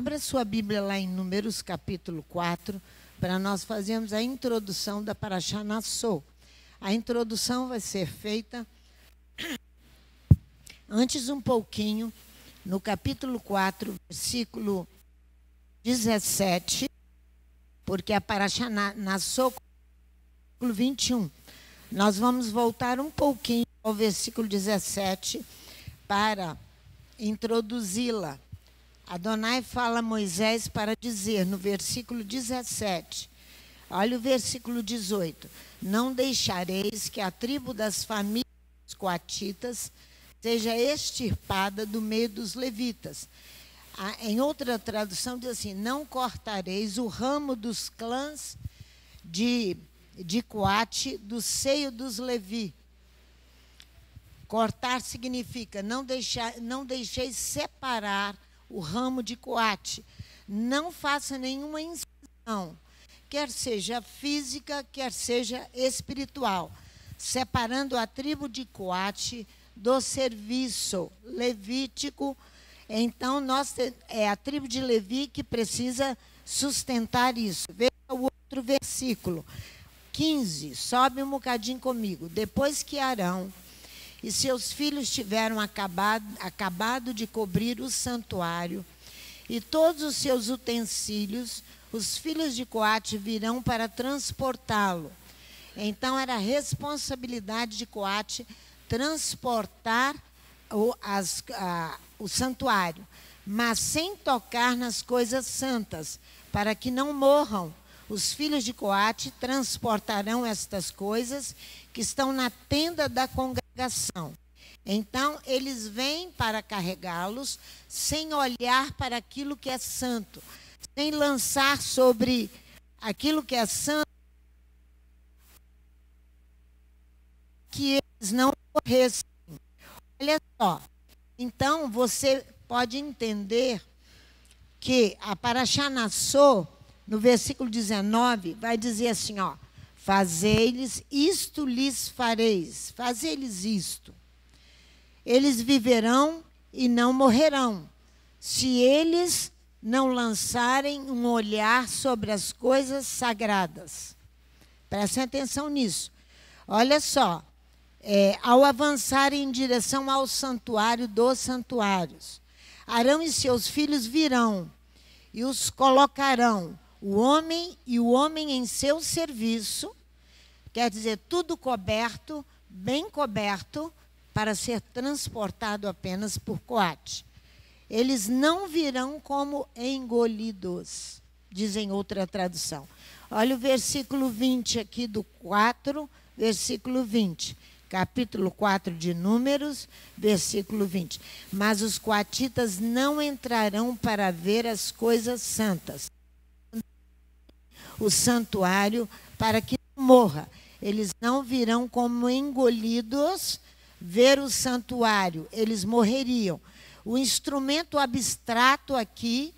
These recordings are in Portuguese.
Abra sua Bíblia lá em Números, capítulo 4, para nós fazermos a introdução da Parashá Nassau. A introdução vai ser feita antes um pouquinho, no capítulo 4, versículo 17, porque a Parashá Nassau, versículo 21. Nós vamos voltar um pouquinho ao versículo 17 para introduzi-la. Adonai fala a Moisés para dizer, no versículo 17, olha o versículo 18, não deixareis que a tribo das famílias coatitas seja extirpada do meio dos levitas. Em outra tradução diz assim, não cortareis o ramo dos clãs de Coate do seio dos Levi. Cortar significa não deixeis separar o ramo de Coate. Não faça nenhuma incisão, quer seja física, quer seja espiritual, separando a tribo de Coate do serviço levítico. Então, é a tribo de Levi que precisa sustentar isso. Veja o outro versículo, 15, sobe um bocadinho comigo. Depois que Arão e seus filhos tiveram acabado de cobrir o santuário e todos os seus utensílios, os filhos de Coate virão para transportá-lo. Então, era a responsabilidade de Coate transportar o santuário, mas sem tocar nas coisas santas, para que não morram. Os filhos de Coate transportarão estas coisas que estão na tenda da congregação. Então, eles vêm para carregá-los sem olhar para aquilo que é santo, sem lançar sobre aquilo que é santo, que eles não morressem. Olha só, então você pode entender que a Parashá Nassau, no versículo 19, vai dizer assim, ó, fazei-lhes isto lhes fareis, fazei-lhes isto. Eles viverão e não morrerão, se eles não lançarem um olhar sobre as coisas sagradas. Prestem atenção nisso. Olha só, ao avançarem em direção ao santuário dos santuários, Arão e seus filhos virão e os colocarão, o homem em seu serviço, quer dizer, tudo coberto, bem coberto, para ser transportado apenas por Coate. Eles não virão como engolidos, diz em outra tradução. Olha o versículo 20 aqui do 4, versículo 20. Capítulo 4 de Números, versículo 20. Mas os coatitas não entrarão para ver as coisas santas, o santuário, para que não morra. Eles não virão como engolidos ver o santuário, eles morreriam. O instrumento abstrato aqui,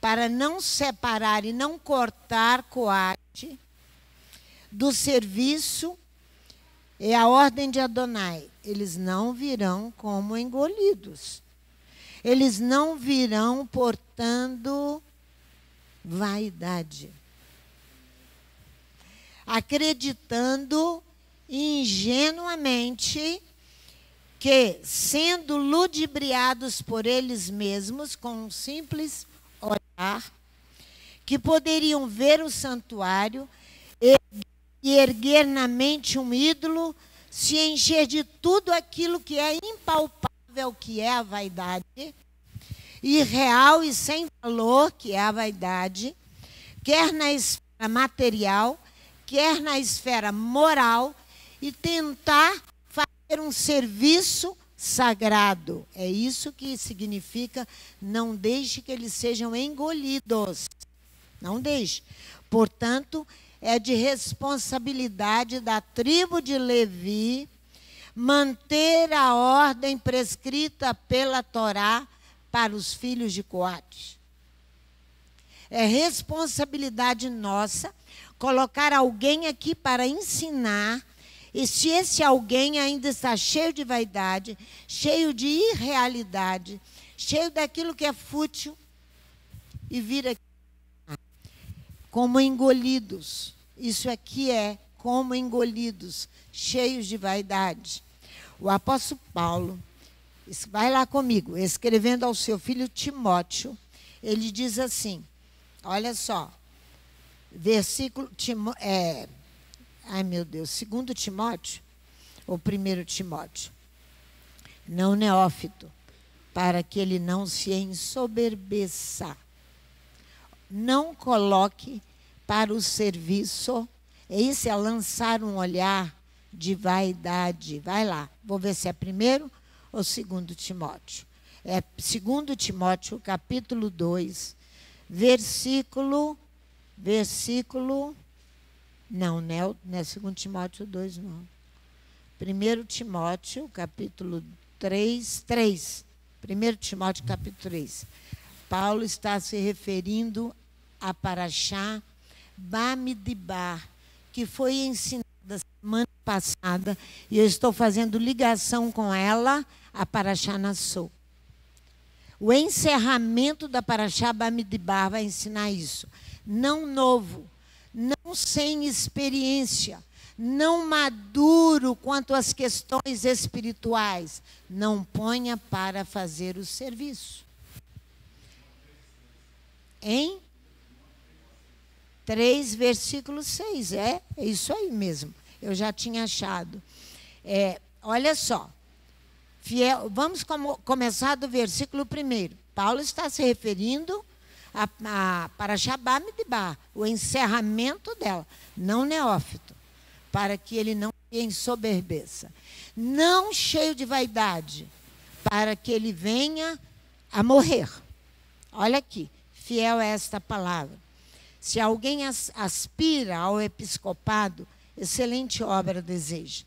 para não separar e não cortar Coate do serviço, é a ordem de Adonai. Eles não virão como engolidos. Eles não virão portando vaidade, acreditando ingenuamente que, sendo ludibriados por eles mesmos, com um simples olhar, que poderiam ver o santuário e erguer na mente um ídolo, se encher de tudo aquilo que é impalpável, que é a vaidade, irreal e sem valor, que é a vaidade, quer na esfera material, quer na esfera moral, e tentar fazer um serviço sagrado. É isso que significa, não deixe que eles sejam engolidos. Não deixe. Portanto, é de responsabilidade da tribo de Levi manter a ordem prescrita pela Torá para os filhos de Coate. É responsabilidade nossa colocar alguém aqui para ensinar, e se esse alguém ainda está cheio de vaidade, cheio de irrealidade, cheio daquilo que é fútil, e vir aqui como engolidos. Isso aqui é como engolidos, cheios de vaidade. O apóstolo Paulo, vai lá comigo, escrevendo ao seu filho Timóteo, ele diz assim, olha só, versículo, ai meu Deus, 2 Timóteo, ou 1 Timóteo, não neófito, para que ele não se ensoberbeça. Não coloque para o serviço, esse é lançar um olhar de vaidade. Vai lá, vou ver se é 1 ou 2 Timóteo. É 2 Timóteo, capítulo 2, versículo, não é 2 Timóteo 2, não. 1 Timóteo, capítulo 3. 1 Timóteo, capítulo 3. Paulo está se referindo a Parashá Bamidbar, que foi ensinada semana passada, e eu estou fazendo ligação com ela a Parashá Nassau. O encerramento da Parashá Bamidbar vai ensinar isso. Não novo, não sem experiência, não maduro quanto às questões espirituais, não ponha para fazer o serviço. Em 3, versículo 6. É isso aí mesmo. Eu já tinha achado. Olha só. Vamos começar do versículo 1. Paulo está se referindo a Parashá Bamidbar, o encerramento dela. Não neófito, para que ele não se ensoberbeça. Não cheio de vaidade, para que ele venha a morrer. Olha aqui. Fiel é esta palavra. Se alguém aspira ao episcopado, excelente obra deseja.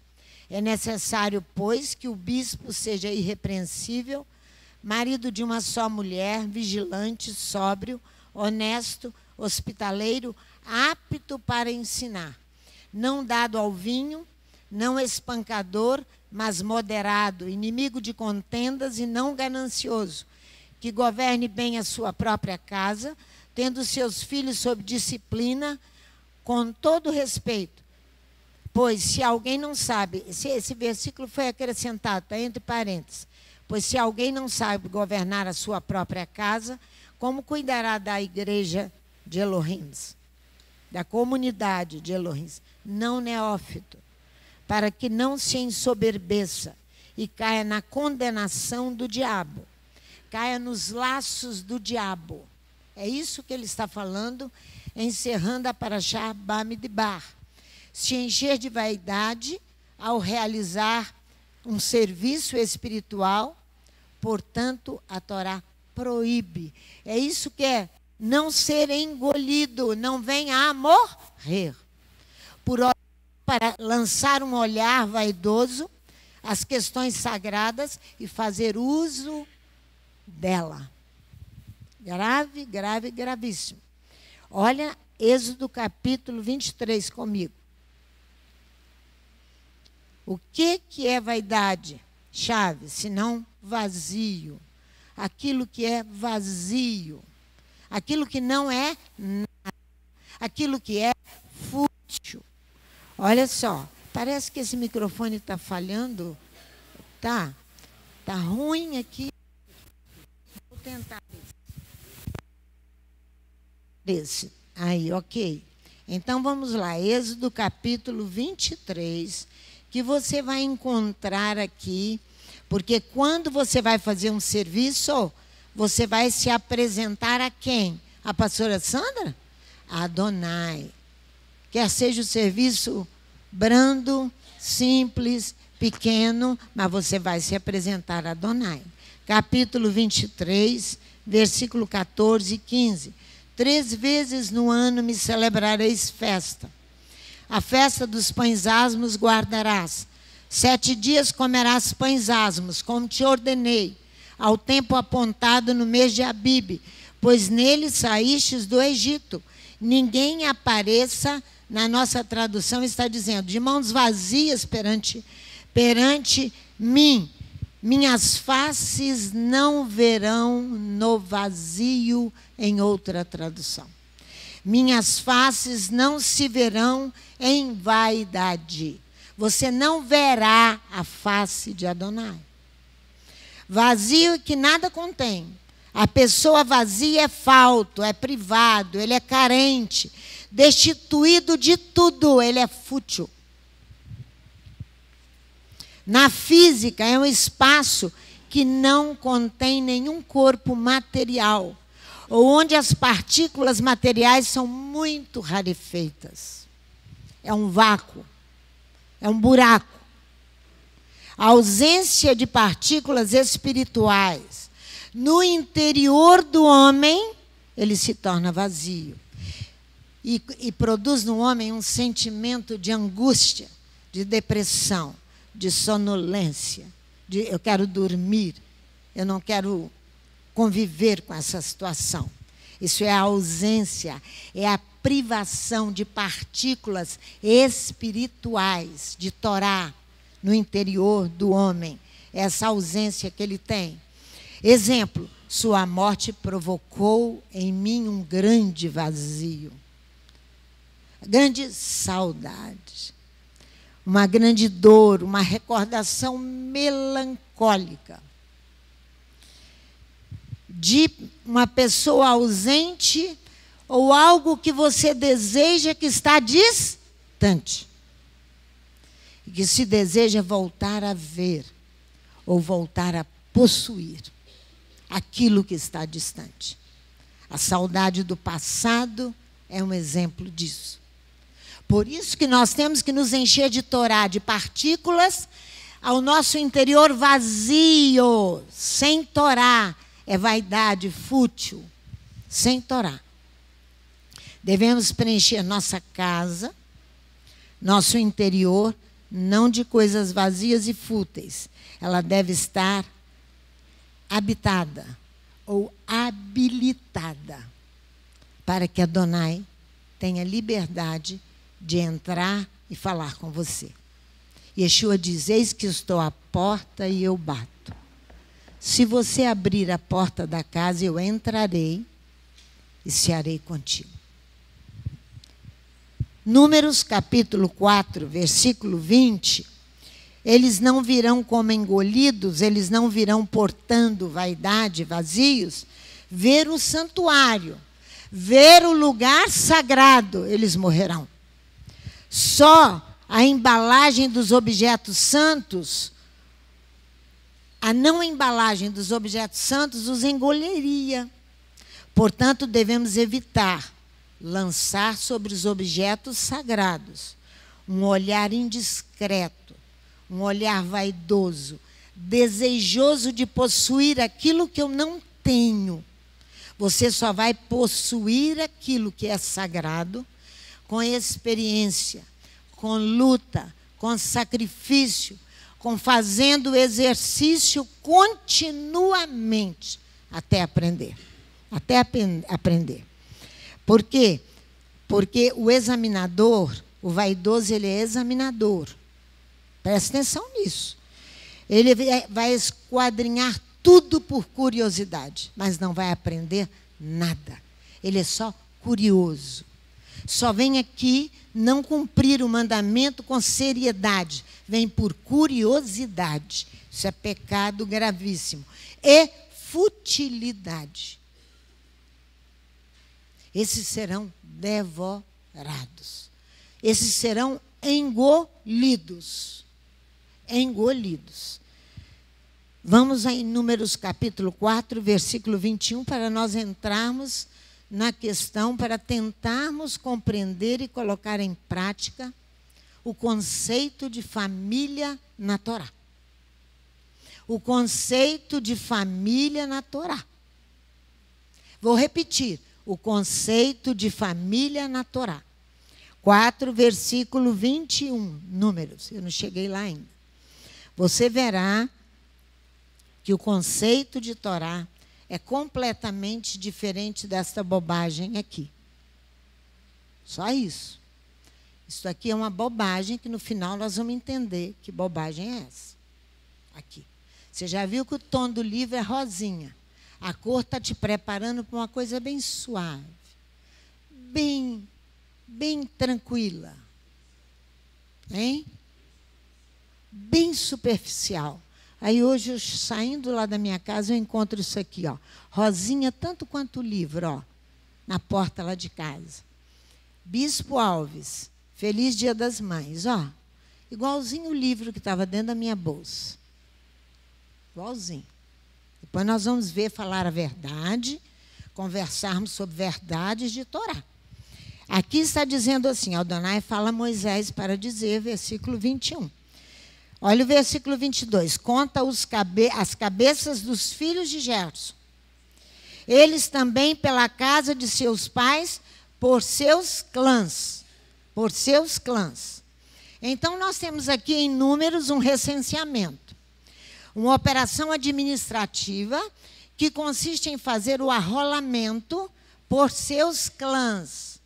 É necessário, pois, que o bispo seja irrepreensível, marido de uma só mulher, vigilante, sóbrio, honesto, hospitaleiro, apto para ensinar, não dado ao vinho, não espancador, mas moderado, inimigo de contendas e não ganancioso, que governe bem a sua própria casa, tendo seus filhos sob disciplina, com todo respeito. Pois se alguém não sabe, esse versículo foi acrescentado, está entre parênteses, pois se alguém não sabe governar a sua própria casa, como cuidará da igreja de Elohim, da comunidade de Elohim, não neófito, para que não se ensoberbeça e caia na condenação do diabo, caia nos laços do diabo. É isso que ele está falando, encerrando a Parashá Bamidbar. Se encher de vaidade ao realizar um serviço espiritual, portanto, a Torá proíbe. É isso que é não ser engolido, não venha a morrer. Para lançar um olhar vaidoso às questões sagradas e fazer uso dela. Grave, grave, gravíssimo. Olha Êxodo capítulo 23 comigo. O que é vaidade? Chave, senão vazio. Aquilo que é vazio. Aquilo que não é nada. Aquilo que é fútil. Olha só, parece que esse microfone está falhando. Tá ruim aqui. Vou tentar esse. Aí, ok. Então, vamos lá. Êxodo capítulo 23, que você vai encontrar aqui, porque quando você vai fazer um serviço, você vai se apresentar a quem? A pastora Sandra? A Adonai. Quer seja o serviço brando, simples, pequeno, mas você vai se apresentar a Adonai. Capítulo 23, versículo 14 e 15. 3 vezes no ano me celebrareis festa. A festa dos pães asmos guardarás. 7 dias comerás pães asmos, como te ordenei, ao tempo apontado no mês de Abibe, pois nele saístes do Egito. Ninguém apareça, na nossa tradução está dizendo, de mãos vazias perante mim. minhas faces não verão no vazio, em outra tradução. Minhas faces não se verão em vaidade. Você não verá a face de Adonai. Vazio que nada contém. A pessoa vazia é falto, é privado, ele é carente, destituído de tudo, ele é fútil. Na física, é um espaço que não contém nenhum corpo material, ou onde as partículas materiais são muito rarefeitas. É um vácuo, é um buraco. A ausência de partículas espirituais no interior do homem, ele se torna vazio. E produz no homem um sentimento de angústia, de depressão, de sonolência, de eu quero dormir, eu não quero conviver com essa situação. Isso é a ausência, é a privação de partículas espirituais, de Torá, no interior do homem. Essa ausência que ele tem. Exemplo, sua morte provocou em mim um grande vazio, grande saudade, uma grande dor, uma recordação melancólica de uma pessoa ausente ou algo que você deseja que está distante. E que se deseja voltar a ver ou voltar a possuir aquilo que está distante. A saudade do passado é um exemplo disso. Por isso que nós temos que nos encher de Torá, de partículas, ao nosso interior vazio, sem Torá. É vaidade, fútil, sem Torá. Devemos preencher nossa casa, nosso interior, não de coisas vazias e fúteis. Ela deve estar habitada ou habilitada para que Adonai tenha liberdade de entrar e falar com você. Yeshua diz, eis que estou à porta e eu bato. Se você abrir a porta da casa, eu entrarei e cearei contigo. Números capítulo 4, versículo 20. Eles não virão como engolidos, eles não virão portando vaidade, vazios, ver o santuário, ver o lugar sagrado, eles morrerão. Só a embalagem dos objetos santos, a não embalagem dos objetos santos os engoliria. Portanto, devemos evitar lançar sobre os objetos sagrados um olhar indiscreto, um olhar vaidoso, desejoso de possuir aquilo que eu não tenho. Você só vai possuir aquilo que é sagrado com experiência, com luta, com sacrifício, com fazendo exercício continuamente até aprender. Até aprender. Por quê? Porque o examinador, o vaidoso, ele é examinador. Presta atenção nisso. Ele vai esquadrinhar tudo por curiosidade, mas não vai aprender nada. Ele é só curioso. Só vem aqui não cumprir o mandamento com seriedade. Vem por curiosidade. Isso é pecado gravíssimo. E futilidade. Esses serão devorados. Esses serão engolidos. Engolidos. Vamos em Números capítulo 4, versículo 21, para nós entrarmos na questão, para tentarmos compreender e colocar em prática o conceito de família na Torá. O conceito de família na Torá. Vou repetir. O conceito de família na Torá. 4, versículo 21, Números. Eu não cheguei lá ainda. Você verá que o conceito de Torá é completamente diferente desta bobagem aqui. Só isso. Isso aqui é uma bobagem que no final nós vamos entender que bobagem é essa. Aqui. Você já viu que o tom do livro é rosinha. A cor está te preparando para uma coisa bem suave, bem tranquila, hein? Bem superficial. Aí hoje, eu, saindo lá da minha casa, eu encontro isso aqui, ó, rosinha tanto quanto o livro, ó, na porta lá de casa. Bispo Alves, Feliz Dia das Mães, ó, igualzinho o livro que estava dentro da minha bolsa. Igualzinho. Depois nós vamos ver, falar a verdade, conversarmos sobre verdades de Torá. Aqui está dizendo assim, Adonai fala a Moisés para dizer, versículo 21. Olha o versículo 22. Conta as cabeças dos filhos de Gerson. Eles também pela casa de seus pais, por seus clãs. Por seus clãs. Então, nós temos aqui em Números um recenseamento. Uma operação administrativa que consiste em fazer o arrolamento por seus clãs.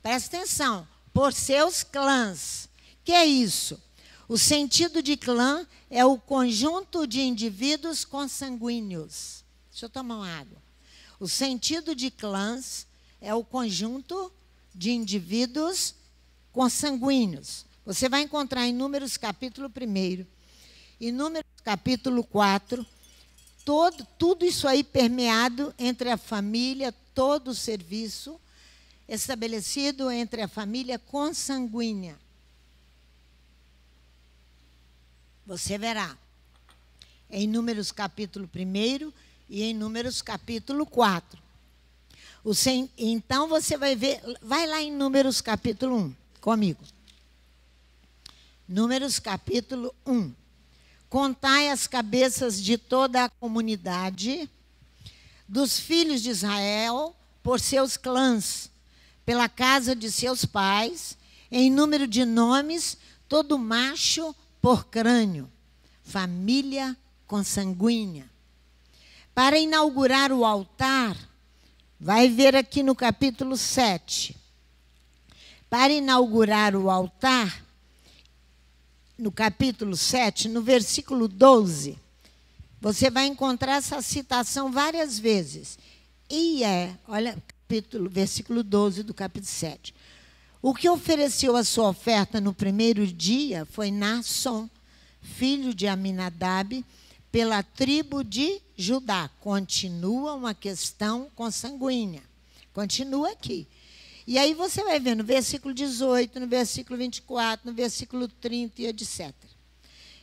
Presta atenção, por seus clãs. Que é isso? O sentido de clã é o conjunto de indivíduos consanguíneos. Deixa eu tomar uma água. O sentido de clãs é o conjunto de indivíduos consanguíneos. Você vai encontrar em Números capítulo 1, em Números capítulo 4, tudo isso aí permeado entre a família, todo o serviço estabelecido entre a família consanguínea. Você verá em Números capítulo 1 e em Números capítulo 4. Então você vai ver, vai lá em Números capítulo 1 comigo. Números capítulo 1. Contai as cabeças de toda a comunidade dos filhos de Israel por seus clãs, pela casa de seus pais, em número de nomes, todo macho por crânio, família consanguínea. Para inaugurar o altar, vai ver aqui no capítulo 7. Para inaugurar o altar, no capítulo 7, no versículo 12, você vai encontrar essa citação várias vezes. Olha, versículo 12 do capítulo 7. O que ofereceu a sua oferta no primeiro dia foi Naasson, filho de Aminadab, pela tribo de Judá. Continua uma questão consanguínea. Continua aqui. E aí você vai ver no versículo 18, no versículo 24, no versículo 30 e etc.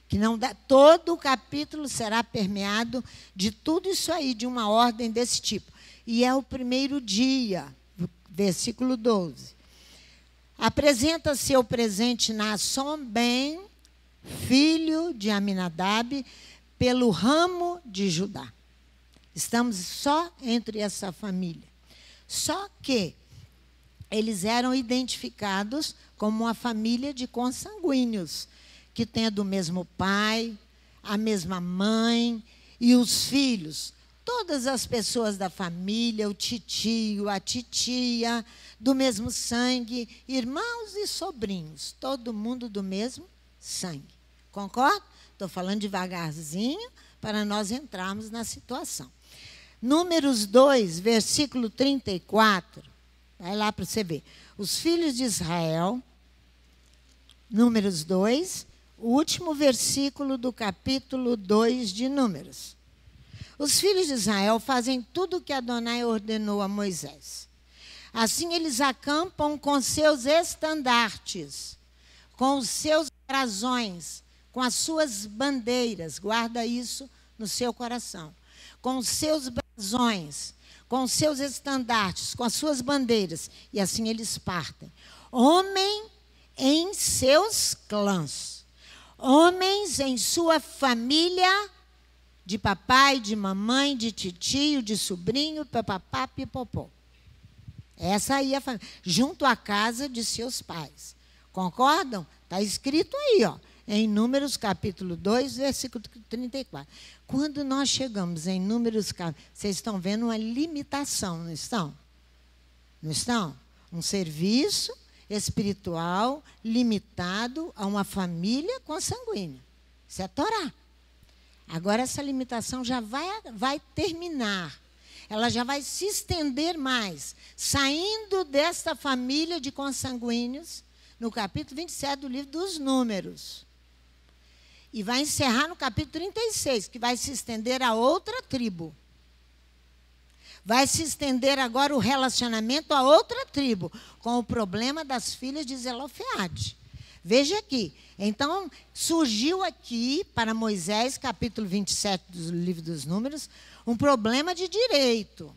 Que não dá, todo o capítulo será permeado de tudo isso aí, de uma ordem desse tipo. E é o primeiro dia, versículo 12. Apresenta seu presente Naasson ben, filho de Aminadab, pelo ramo de Judá. Estamos só entre essa família. Só que eles eram identificados como uma família de consanguíneos, que tem do mesmo pai, a mesma mãe e os filhos. Todas as pessoas da família, o titio, a titia, do mesmo sangue, irmãos e sobrinhos, todo mundo do mesmo sangue. Concorda? Estou falando devagarzinho para nós entrarmos na situação. Números 2, versículo 34. Vai lá para você ver. Os filhos de Israel, Números 2, o último versículo do capítulo 2 de Números. Os filhos de Israel fazem tudo o que Adonai ordenou a Moisés. Assim eles acampam com seus estandartes, com os seus brasões, com as suas bandeiras. Guarda isso no seu coração. Com os seus brasões, com os seus estandartes, com as suas bandeiras. E assim eles partem. Homem em seus clãs. Homens em sua família, de papai, de mamãe, de titio, de sobrinho, papapá, pipopó. Essa aí é a família. Junto à casa de seus pais. Concordam? Está escrito aí, ó, em Números capítulo 2, versículo 34. Quando nós chegamos em Números, vocês estão vendo uma limitação, não estão? Não estão? Um serviço espiritual limitado a uma família consanguínea. Isso é Torá. Agora essa limitação já vai terminar. Ela já vai se estender mais, saindo desta família de consanguíneos, no capítulo 27 do livro dos Números. E vai encerrar no capítulo 36, que vai se estender a outra tribo. Vai se estender agora o relacionamento a outra tribo, com o problema das filhas de Zelofeade. Veja aqui. Então, surgiu aqui para Moisés, capítulo 27 do livro dos Números, um problema de direito.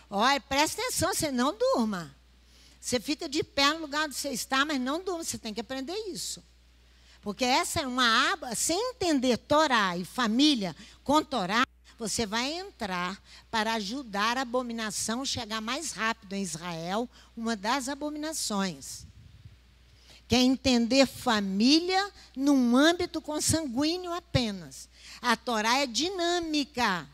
Olha, presta atenção, você não durma. Você fica de pé no lugar onde você está, mas não durma, você tem que aprender isso. Porque essa é uma aba, sem entender Torá e família com Torá, você vai entrar para ajudar a abominação a chegar mais rápido em Israel, uma das abominações. Que é entender família num âmbito consanguíneo apenas. A Torá é dinâmica.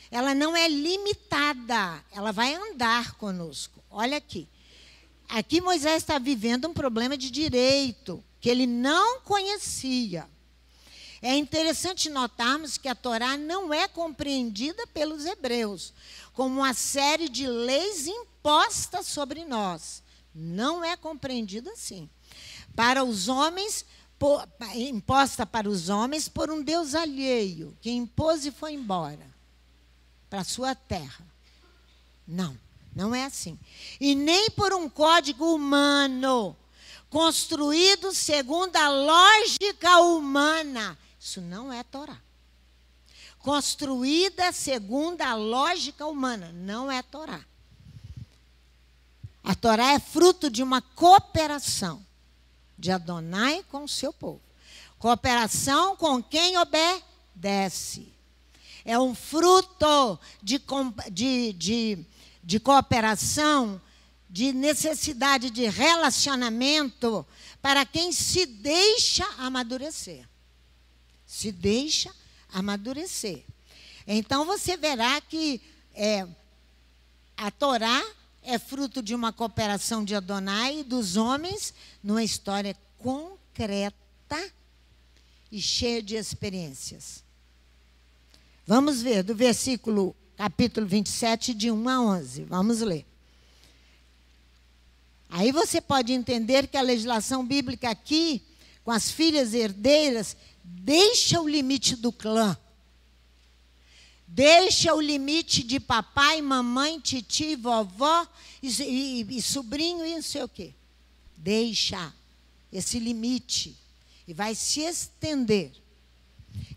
Ela não é limitada. Ela vai andar conosco. Olha aqui. Aqui Moisés está vivendo um problema de direito que ele não conhecia. É interessante notarmos que a Torá não é compreendida pelos hebreus como uma série de leis impostas sobre nós. Não é compreendida assim. Para os homens, imposta para os homens por um Deus alheio, que impôs e foi embora para a sua terra. Não, não é assim. E nem por um código humano, construído segundo a lógica humana. Isso não é Torá. Construída segundo a lógica humana, não é Torá. A Torá é fruto de uma cooperação de Adonai com o seu povo. Cooperação com quem obedece. É um fruto de cooperação, de necessidade de relacionamento para quem se deixa amadurecer. Se deixa amadurecer. Então você verá que a Torá é fruto de uma cooperação de Adonai e dos homens numa história concreta e cheia de experiências. Vamos ver do versículo, capítulo 27, de 1 a 11. Vamos ler. Aí você pode entender que a legislação bíblica aqui, com as filhas herdeiras, deixa o limite do clã. Deixa o limite de papai, mamãe, titi, vovó e sobrinho e não sei o quê. Deixa esse limite e vai se estender.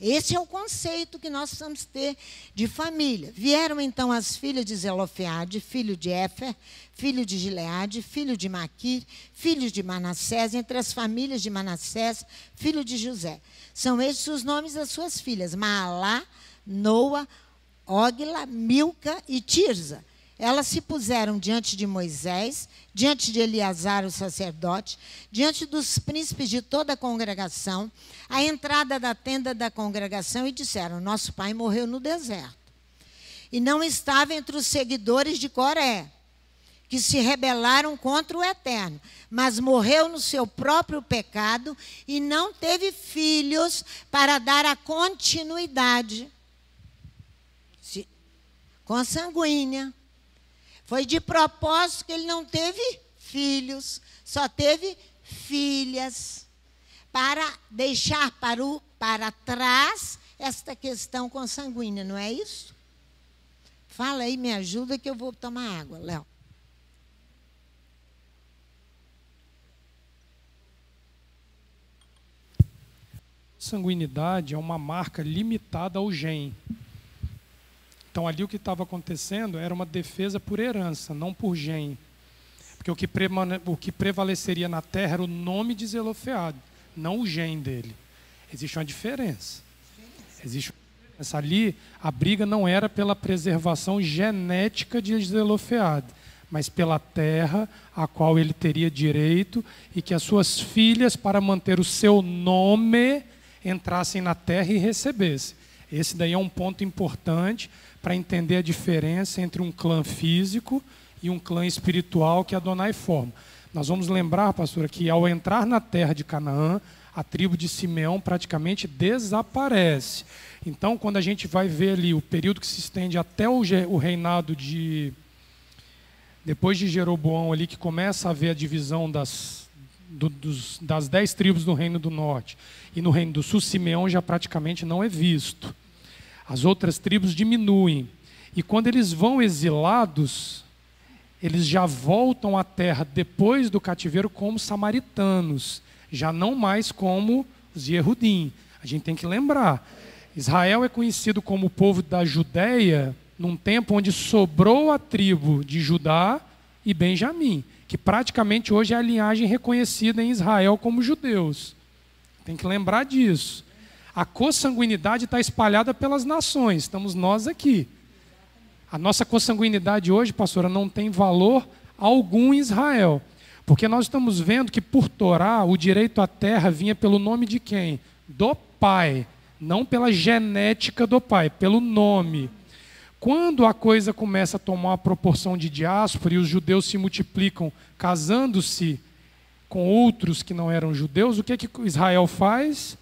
Esse é o conceito que nós precisamos ter de família. Vieram então as filhas de Zelofeade, filho de Éfer, filho de Gileade, filho de Maquir, filho de Manassés, entre as famílias de Manassés, filho de José. São estes os nomes das suas filhas: Maalá, Noa, Ogla, Milca e Tirza. Elas se puseram diante de Moisés, diante de Eleazar, o sacerdote, diante dos príncipes de toda a congregação, à entrada da tenda da congregação, e disseram: nosso pai morreu no deserto. E não estava entre os seguidores de Coré, que se rebelaram contra o Eterno, mas morreu no seu próprio pecado e não teve filhos para dar a continuidade consanguínea. Foi de propósito que ele não teve filhos, só teve filhas, para deixar para trás esta questão consanguínea, não é isso? Fala aí, me ajuda que eu vou tomar água, Léo. Sanguinidade é uma marca limitada ao gene. Então, ali o que estava acontecendo era uma defesa por herança, não por gene. Porque o que prevaleceria na terra era o nome de Zelofeade, não o gene dele. Existe uma diferença. Existe uma diferença. Ali, a briga não era pela preservação genética de Zelofeade, mas pela terra a qual ele teria direito e que as suas filhas, para manter o seu nome, entrassem na terra e recebessem. Esse daí é um ponto importante para entender a diferença entre um clã físico e um clã espiritual que Adonai forma. Nós vamos lembrar, pastora, que ao entrar na terra de Canaã, a tribo de Simeão praticamente desaparece. Então, quando a gente vai ver ali o período que se estende até o reinado de... Depois de Jeroboão ali, que começa a haver a divisão das 10 tribos do Reino do Norte, e no Reino do Sul, Simeão já praticamente não é visto. As outras tribos diminuem. E quando eles vão exilados, eles já voltam à terra depois do cativeiro como samaritanos, já não mais como os Yehudim. A gente tem que lembrar, Israel é conhecido como o povo da Judéia num tempo onde sobrou a tribo de Judá e Benjamim, que praticamente hoje é a linhagem reconhecida em Israel como judeus. Tem que lembrar disso. A consanguinidade está espalhada pelas nações, estamos nós aqui. A nossa consanguinidade hoje, pastora, não tem valor algum em Israel. Porque nós estamos vendo que por Torá, o direito à terra vinha pelo nome de quem? Do pai, não pela genética do pai, pelo nome. Quando a coisa começa a tomar uma proporção de diáspora e os judeus se multiplicam casando-se com outros que não eram judeus, o que Israel faz?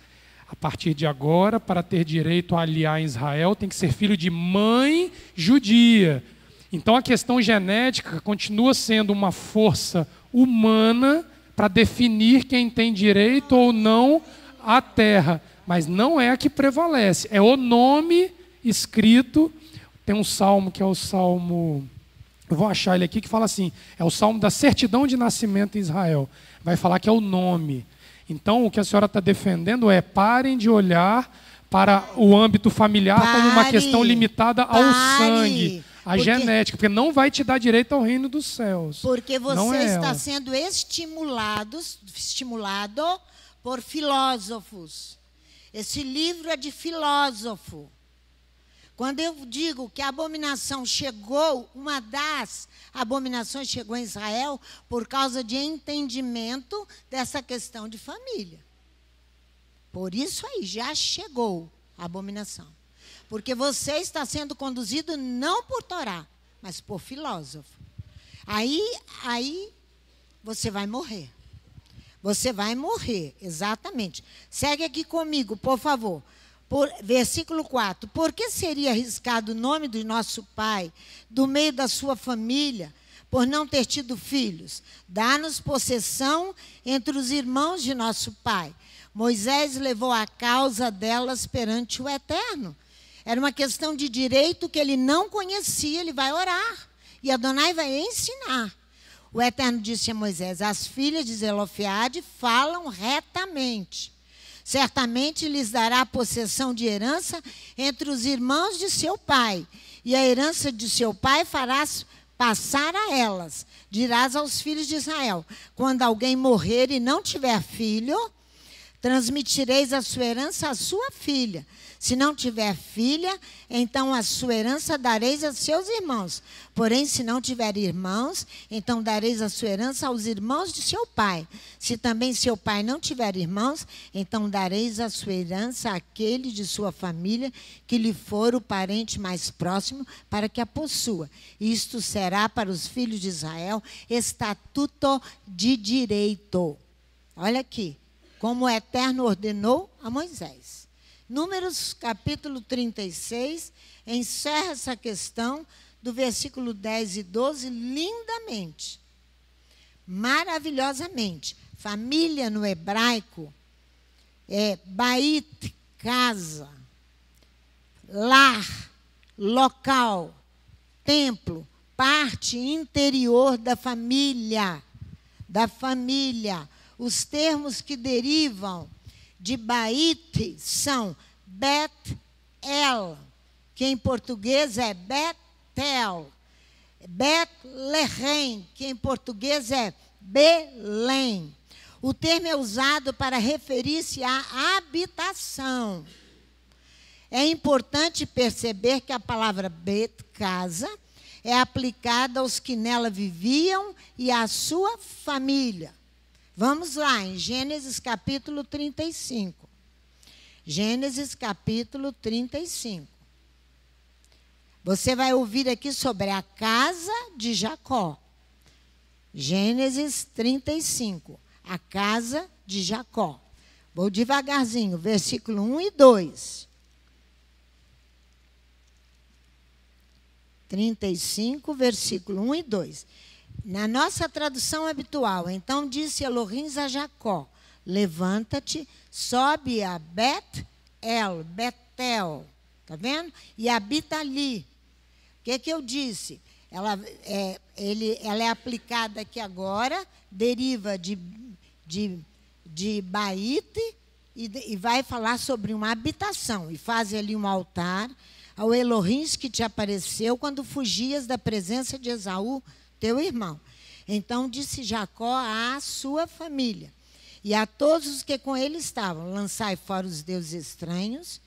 A partir de agora, para ter direito a aliar em Israel, tem que ser filho de mãe judia. Então a questão genética continua sendo uma força humana para definir quem tem direito ou não à terra, mas não é a que prevalece, é o nome escrito. Tem um salmo que é o salmo, eu vou achar ele aqui, que fala assim, é o salmo da certidão de nascimento em Israel, vai falar que é o nome. Então o que a senhora está defendendo é: parem de olhar para o âmbito familiar como uma questão limitada ao sangue, à genética, porque não vai te dar direito ao reino dos céus. Porque você está sendo estimulado por filósofos. Esse livro é de filósofo. Quando eu digo que a abominação chegou, uma das abominações chegou em Israel por causa de entendimento dessa questão de família. Por isso aí, já chegou a abominação. Porque você está sendo conduzido não por Torá, mas por filósofo. Aí você vai morrer. Você vai morrer, exatamente. Segue aqui comigo, por favor. Versículo 4. Por que seria arriscado o nome do nosso pai, do meio da sua família, por não ter tido filhos? Dá-nos possessão entre os irmãos de nosso pai. Moisés levou a causa delas perante o Eterno. Era uma questão de direito que ele não conhecia, ele vai orar. E Adonai vai ensinar. O Eterno disse a Moisés: as filhas de Zelofeade falam retamente. Certamente lhes dará a possessão de herança entre os irmãos de seu pai, e a herança de seu pai farás passar a elas. Dirás aos filhos de Israel: quando alguém morrer e não tiver filho, transmitireis a sua herança à sua filha. Se não tiver filha, então a sua herança dareis a seus irmãos. Porém, se não tiver irmãos, então dareis a sua herança aos irmãos de seu pai. Se também seu pai não tiver irmãos, então dareis a sua herança àquele de sua família que lhe for o parente mais próximo, para que a possua. Isto será para os filhos de Israel estatuto de direito. Olha aqui, como o Eterno ordenou a Moisés. Números capítulo 36, encerra essa questão do versículo 10 e 12 lindamente, maravilhosamente. Família no hebraico é bait, casa, lar, local, templo, parte interior da família. Os termos que derivam de Bait são Bet-El, que em português é Betel. Bet-Lehem, que em português é Belém. O termo é usado para referir-se à habitação. É importante perceber que a palavra Bet, casa, é aplicada aos que nela viviam e à sua família. Vamos lá, em Gênesis capítulo 35. Gênesis capítulo 35. Você vai ouvir aqui sobre a casa de Jacó. Gênesis 35, a casa de Jacó. Vou devagarzinho, versículo 1 e 2. 35, versículo 1 e 2. Na nossa tradução habitual, então disse Elohim a Jacó: levanta-te, sobe a Betel, tá vendo? E habita ali. O que eu disse? Ela é aplicada aqui agora, deriva de Baite e vai falar sobre uma habitação. E faz ali um altar ao Elohim que te apareceu quando fugias da presença de Esaú, teu irmão. Então disse Jacó à sua família e a todos os que com ele estavam: lançai fora os deuses estranhos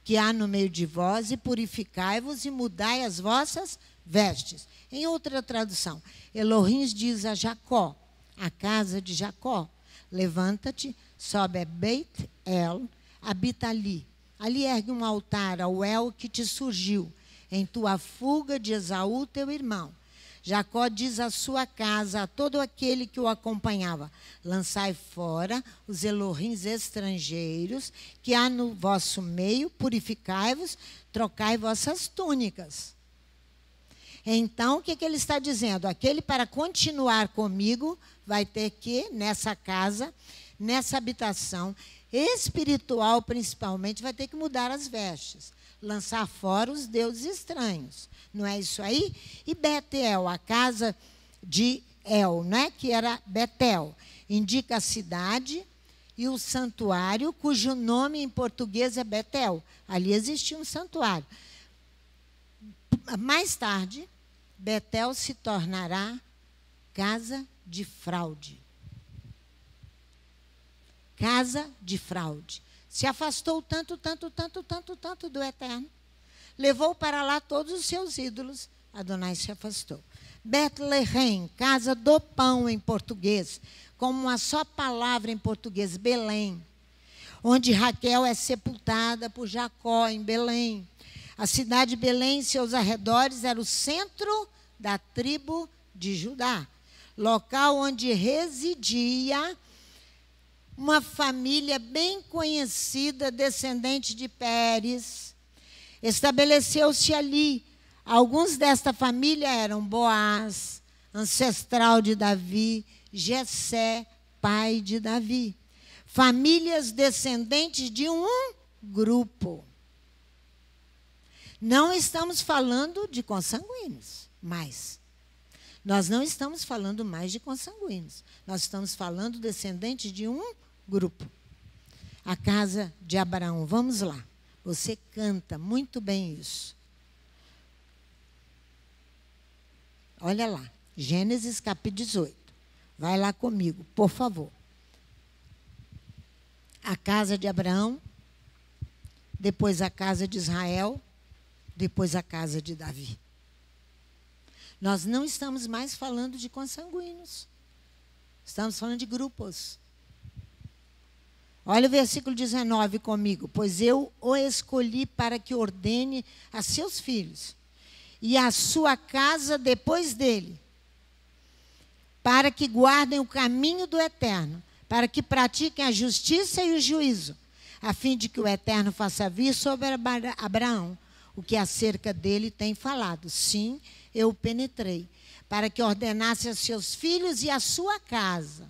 que há no meio de vós e purificai-vos e mudai as vossas vestes. Em outra tradução, Elohim diz a Jacó, a casa de Jacó: levanta-te, sobe a Beit-El, habita ali. Ali ergue um altar ao El que te surgiu em tua fuga de Esaú, teu irmão. Jacó diz à sua casa, a todo aquele que o acompanhava: lançai fora os Elohims estrangeiros que há no vosso meio, purificai-vos, trocai vossas túnicas. Então, o que ele está dizendo? Aquele para continuar comigo vai ter que, nessa casa, nessa habitação espiritual principalmente, vai ter que mudar as vestes. Lançar fora os deuses estranhos. Não é isso aí? E Betel, a casa de El, né? Que era Betel, indica a cidade e o santuário, cujo nome em português é Betel. Ali existia um santuário. Mais tarde, Betel se tornará casa de fraude. Casa de fraude. Se afastou tanto do Eterno. Levou para lá todos os seus ídolos. Adonai se afastou. Betlehem, casa do pão em português, como uma só palavra em português, Belém, onde Raquel é sepultada por Jacó em Belém. A cidade de Belém e seus arredores era o centro da tribo de Judá, local onde residia uma família bem conhecida, descendente de Pérez. Estabeleceu-se ali. Alguns desta família eram Boaz, ancestral de Davi, Jessé, pai de Davi. Famílias descendentes de um grupo. Não estamos falando de consanguíneos, mas nós não estamos falando mais de consanguíneos. Nós estamos falando descendentes de um grupo. A casa de Abraão. Vamos lá. Você canta muito bem isso. Olha lá. Gênesis capítulo 18. Vai lá comigo, por favor. A casa de Abraão, depois a casa de Israel, depois a casa de Davi. Nós não estamos mais falando de consanguíneos. Estamos falando de grupos. Olha o versículo 19 comigo. Pois eu o escolhi para que ordene a seus filhos e a sua casa depois dele, para que guardem o caminho do Eterno, para que pratiquem a justiça e o juízo, a fim de que o Eterno faça vir sobre Abraão o que acerca dele tem falado. Sim, eu o penetrei, para que ordenasse a seus filhos e a sua casa,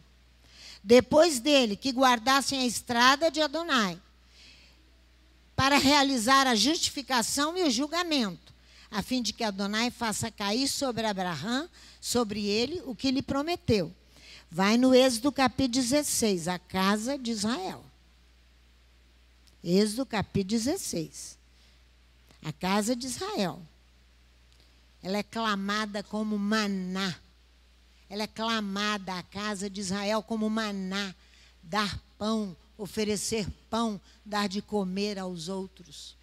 depois dele, que guardassem a estrada de Adonai, para realizar a justificação e o julgamento, a fim de que Adonai faça cair sobre Abraão, sobre ele, o que lhe prometeu. Vai no Êxodo capítulo 16, a casa de Israel. Êxodo capítulo 16. A casa de Israel. Ela é clamada como maná. Ela é clamada, a casa de Israel, como maná. Dar pão, oferecer pão, dar de comer aos outros.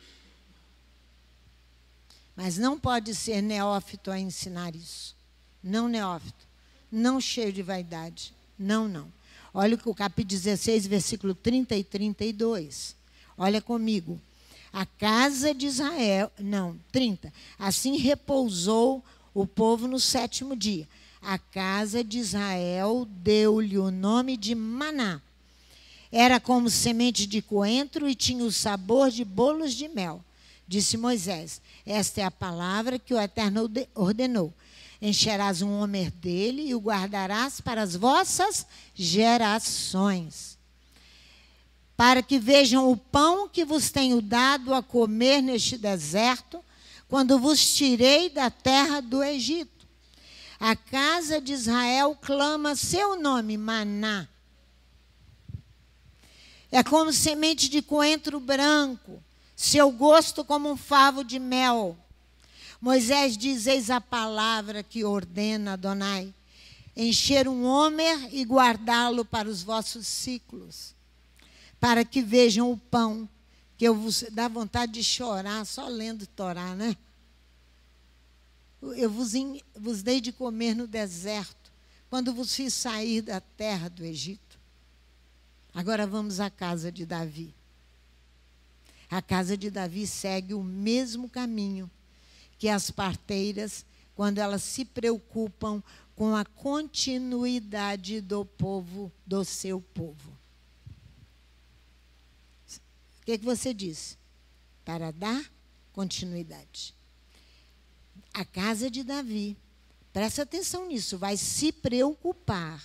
Mas não pode ser neófito a ensinar isso. Não neófito. Não cheio de vaidade. Não, não. Olha o capítulo 16, versículo 30 e 32. Olha comigo. A casa de Israel, não, 30. Assim repousou o povo no 7º dia. A casa de Israel deu-lhe o nome de Maná. Era como semente de coentro e tinha o sabor de bolos de mel. Disse Moisés: esta é a palavra que o Eterno ordenou. Encherás um homer dele e o guardarás para as vossas gerações, para que vejam o pão que vos tenho dado a comer neste deserto, quando vos tirei da terra do Egito. A casa de Israel clama seu nome, Maná. É como semente de coentro branco, seu gosto como um favo de mel. Moisés diz: eis a palavra que ordena Adonai: encher um homer e guardá-lo para os vossos ciclos, para que vejam o pão, que eu vos dá vontade de chorar só lendo Torá, né? Eu vos dei de comer no deserto, quando vos fiz sair da terra do Egito. Agora vamos à casa de Davi. A casa de Davi segue o mesmo caminho que as parteiras, quando elas se preocupam com a continuidade do povo, do seu povo. O que você disse? Para dar continuidade. A casa de Davi, presta atenção nisso, vai se preocupar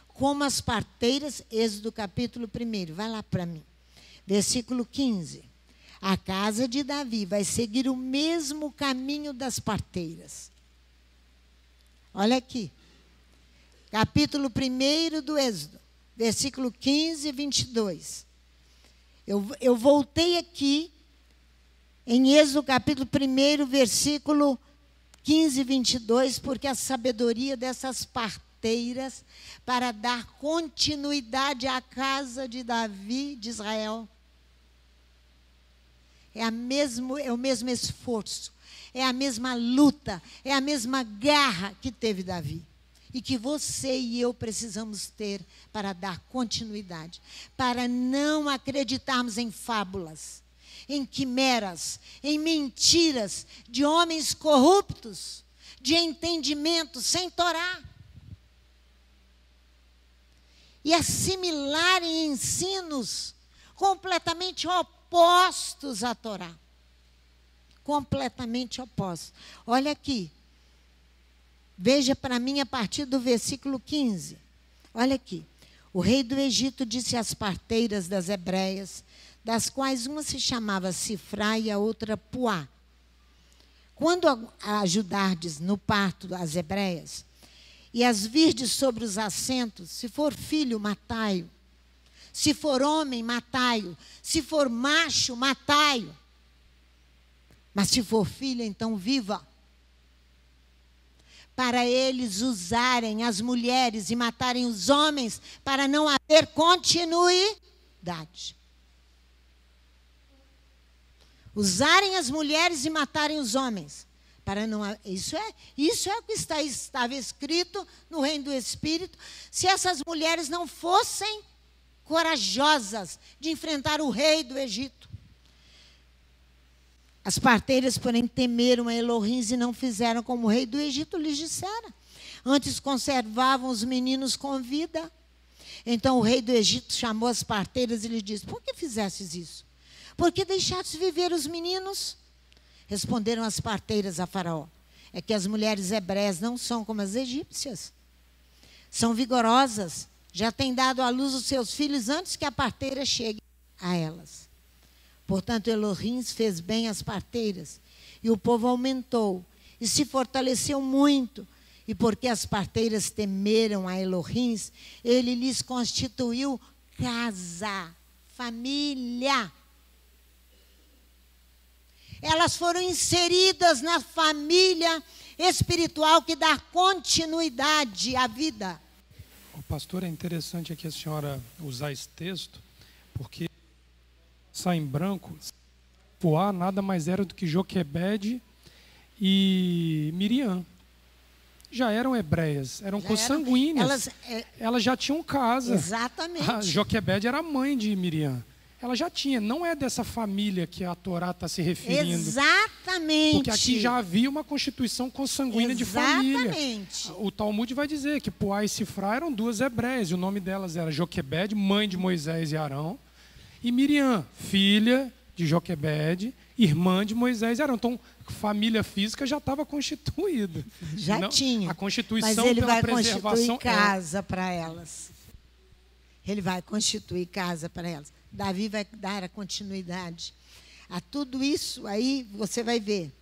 como as parteiras, Êxodo capítulo 1, vai lá para mim, versículo 15. A casa de Davi vai seguir o mesmo caminho das parteiras. Olha aqui, capítulo 1 do Êxodo, versículo 15 e 22. Eu voltei aqui em Êxodo capítulo 1, versículo 15 e 22, porque a sabedoria dessas parteiras para dar continuidade à casa de Davi, de Israel, é o mesmo esforço, é a mesma luta, é a mesma garra que teve Davi. E que você e eu precisamos ter para dar continuidade, para não acreditarmos em fábulas, em quimeras, em mentiras de homens corruptos, de entendimento sem Torá. E assimilarem ensinos completamente opostos à Torá. Completamente opostos. Olha aqui. Veja para mim a partir do versículo 15. Olha aqui. O rei do Egito disse às parteiras das hebreias, das quais uma se chamava Sifrá e a outra Puá: quando ajudardes no parto das hebreias, e as virdes sobre os assentos, se for filho, matai-o. Se for homem, matai-o. Se for macho, matai-o. Mas se for filha, então viva. Para eles usarem as mulheres e matarem os homens, para não haver continuidade. Usarem as mulheres e matarem os homens. Para não, isso é o que estava escrito no reino do Espírito. Se essas mulheres não fossem corajosas de enfrentar o rei do Egito. As parteiras, porém, temeram a Elohim e não fizeram como o rei do Egito lhes dissera. Antes conservavam os meninos com vida. Então o rei do Egito chamou as parteiras e lhes disse: por que fizestes isso? Por que deixastes viver os meninos? Responderam as parteiras a Faraó: é que as mulheres hebreias não são como as egípcias. São vigorosas, já têm dado à luz os seus filhos antes que a parteira chegue a elas. Portanto, Elohim fez bem às parteiras, e o povo aumentou, e se fortaleceu muito. E porque as parteiras temeram a Elohim, ele lhes constituiu casa, família. Elas foram inseridas na família espiritual que dá continuidade à vida. O pastor, é interessante aqui a senhora usar esse texto, porque sai em branco, Puá nada mais era do que Joquebede e Miriam. Já eram hebreias, eram consanguíneas. Elas já tinham casa. Exatamente. A Joquebede era a mãe de Miriam. ela já tinha. Não é dessa família que a Torá está se referindo. Exatamente. Porque aqui já havia uma constituição consanguínea de família. Exatamente. O Talmud vai dizer que Puá e Sifrá eram duas hebreias. E o nome delas era Joquebede, mãe de Moisés e Arão. E Miriam, filha de Joquebede, irmã de Moisés e Arão. Então, família física já estava constituída. Já não, tinha. A constituição mas ele pela vai preservação constituir casa para elas. Ele vai constituir casa para elas. Davi vai dar a continuidade a tudo isso aí, você vai ver.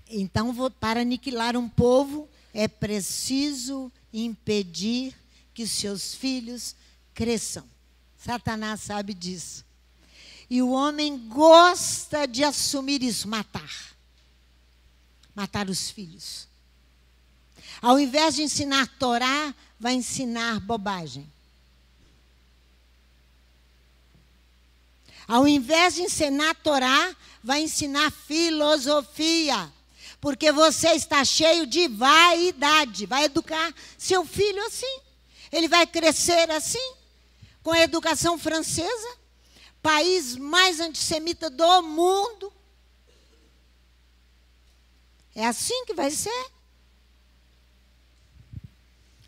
Então, para aniquilar um povo, é preciso impedir que seus filhos cresçam. Satanás sabe disso. E o homem gosta de assumir isso, matar. Matar os filhos. Ao invés de ensinar Torá, vai ensinar bobagem. Ao invés de ensinar Torá, vai ensinar filosofia. Porque você está cheio de vaidade. Vai educar seu filho assim. Ele vai crescer assim, com a educação francesa, país mais antissemita do mundo. É assim que vai ser.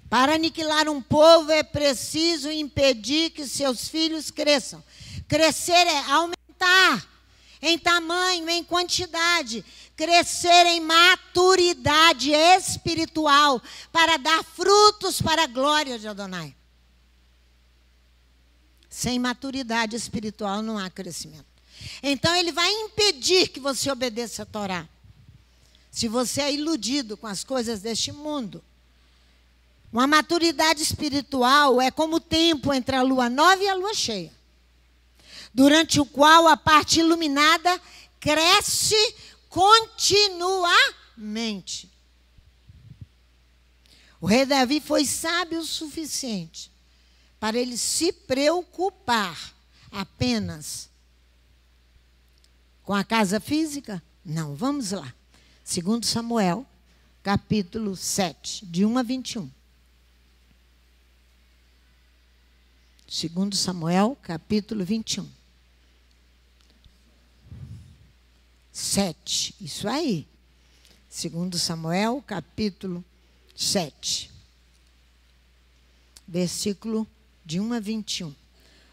Para aniquilar um povo é preciso impedir que seus filhos cresçam. Crescer é aumentar em tamanho, em quantidade. Crescer em maturidade espiritual para dar frutos para a glória de Adonai. Sem maturidade espiritual não há crescimento. Então ele vai impedir que você obedeça a Torá. Se você é iludido com as coisas deste mundo. Uma maturidade espiritual é como o tempo entre a lua nova e a lua cheia, durante o qual a parte iluminada cresce continuamente. O rei Davi foi sábio o suficiente para ele se preocupar apenas com a casa física? Não, vamos lá. 2 Samuel, capítulo 7, de 1 a 21. 2 Samuel, capítulo 21. 7, isso aí. 2 Samuel, capítulo 7. Versículo de 1 a 21.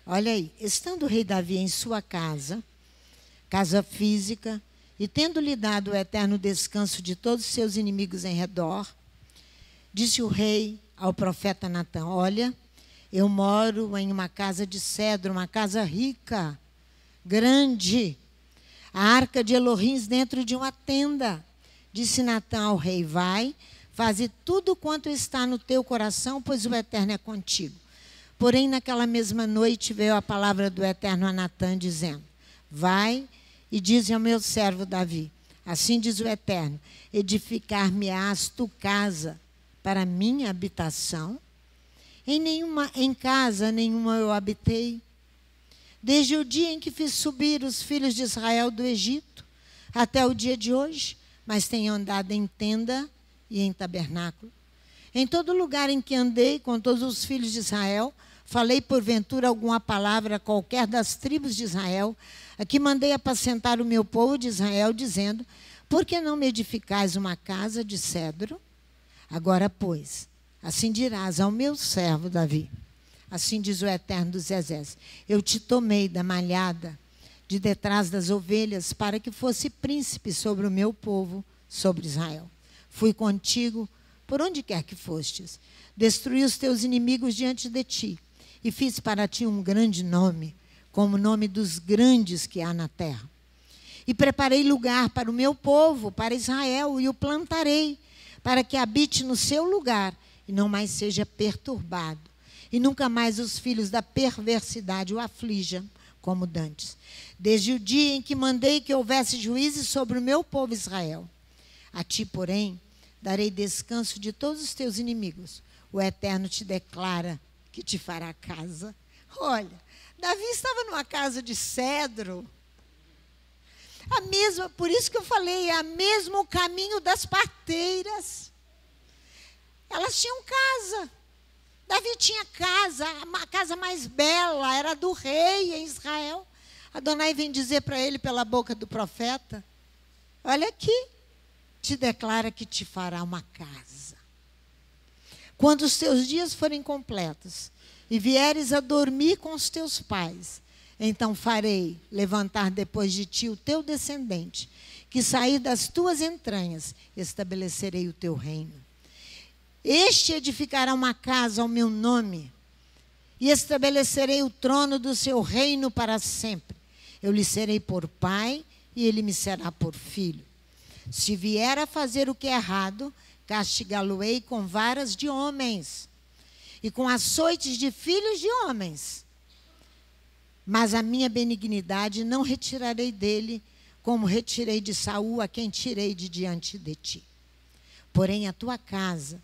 Olha aí. Estando o rei Davi em sua casa, casa física, e tendo lhe dado o eterno descanso de todos os seus inimigos em redor, disse o rei ao profeta Natã: olha, eu moro em uma casa de cedro, uma casa rica, grande, a arca de Elohim dentro de uma tenda. Disse Natã ao rei: vai, faze tudo quanto está no teu coração, pois o Eterno é contigo. Porém, naquela mesma noite veio a palavra do Eterno a Natã, dizendo: vai e dize ao meu servo Davi: assim diz o Eterno, edificar-me-ás tu casa para minha habitação? Em casa nenhuma eu habitei, desde o dia em que fiz subir os filhos de Israel do Egito, até o dia de hoje, mas tenho andado em tenda e em tabernáculo. Em todo lugar em que andei com todos os filhos de Israel, falei porventura alguma palavra a qualquer das tribos de Israel, a que mandei apacentar o meu povo de Israel, dizendo: por que não me edificais uma casa de cedro? Agora, pois, assim dirás ao meu servo Davi: assim diz o Eterno dos Exércitos, eu te tomei da malhada de detrás das ovelhas para que fosse príncipe sobre o meu povo, sobre Israel. Fui contigo por onde quer que fostes. Destruí os teus inimigos diante de ti e fiz para ti um grande nome, como o nome dos grandes que há na terra. E preparei lugar para o meu povo, para Israel, e o plantarei, para que habite no seu lugar e não mais seja perturbado. E nunca mais os filhos da perversidade o aflijam, como dantes. Desde o dia em que mandei que houvesse juízes sobre o meu povo Israel. A ti, porém, darei descanso de todos os teus inimigos. O Eterno te declara que te fará casa. Olha, Davi estava numa casa de cedro. Por isso que eu falei, é o mesmo caminho das parteiras. Elas tinham casa. Davi tinha casa, a casa mais bela, era do rei em Israel. Adonai vem dizer para ele pela boca do profeta: olha aqui, te declara que te fará uma casa. Quando os teus dias forem completos e vieres a dormir com os teus pais, então farei levantar depois de ti o teu descendente, que sair das tuas entranhas, estabelecerei o teu reino. Este edificará uma casa ao meu nome, e estabelecerei o trono do seu reino para sempre. Eu lhe serei por pai, e ele me será por filho. Se vier a fazer o que é errado, castigá-lo-ei com varas de homens e com açoites de filhos de homens. Mas a minha benignidade não retirarei dele, como retirei de Saul, a quem tirei de diante de ti. Porém, a tua casa